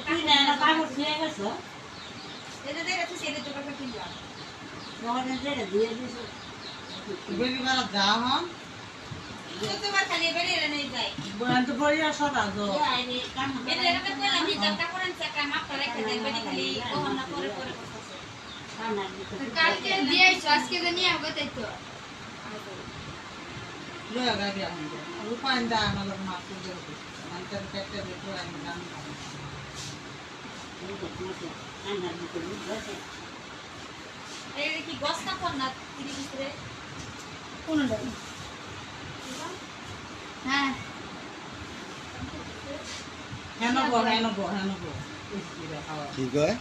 তুই না না কাগজ নিয়ে গেছো এটা দেখে তুই সেটা তো কথা কিনলা যখন যেটা দিয়ে দিছো বেরি মারা যাও হন তুই তোমার খালি বেরিয়ে নেই যাই বয়ান তো বড়িয়া সদা দো আইনি কাম এটা এরকম করলাম যে যাত্রা করেন চাকা মাপটা রেখে দেন বেরি খালি কখন না পরে পরে করতেছে কানা কালকে দিয়ে আইছো আজকে তো নিয়ে আসবো তাই তো লয়া গাড়ি আন দে রূপায়ণ দা আমাদের মাছ দিয়ে দে আনতে কেটে দেখো আমি গান খাবো কানা দিতে বসে এটা কি গস না কোন না তিরি ভিতরে কোনটা হ্যাঁ হেন গো খাওয়া কি কয়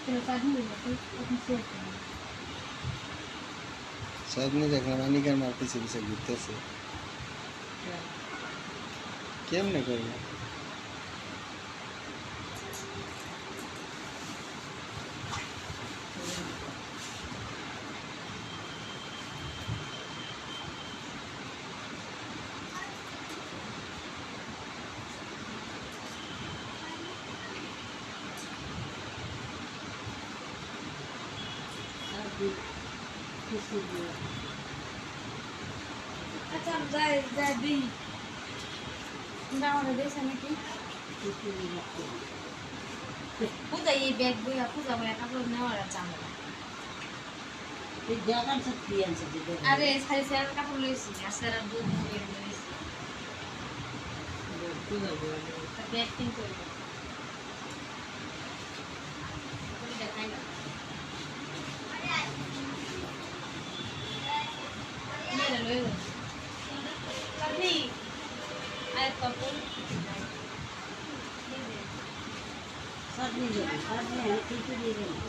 তো কাজ নিয়ে আপনি শেয়ার সামনে দেখলাম আনিকার মার পিছে পিছে ঘুরতেছে কেমনে করবো আচ্ছা যাই যাই দিই না আমাদের দেশে নাকি পূজা এই ব্যাগ বইয়া পূজা বইয়া কাপড় নেওয়ার আছে আমরা এই জায়গার সত্যি আছে যে আরে সারি সারি কাপড় লইছি আর সারা দুধ মুখে লইছি ব্যাগ কিনতে হইব দেখাই না মেয়েরা লইব কাঠি আয় কাপড় সব নিয়ে যাবে সব নিয়ে কিছু দিয়ে দেবে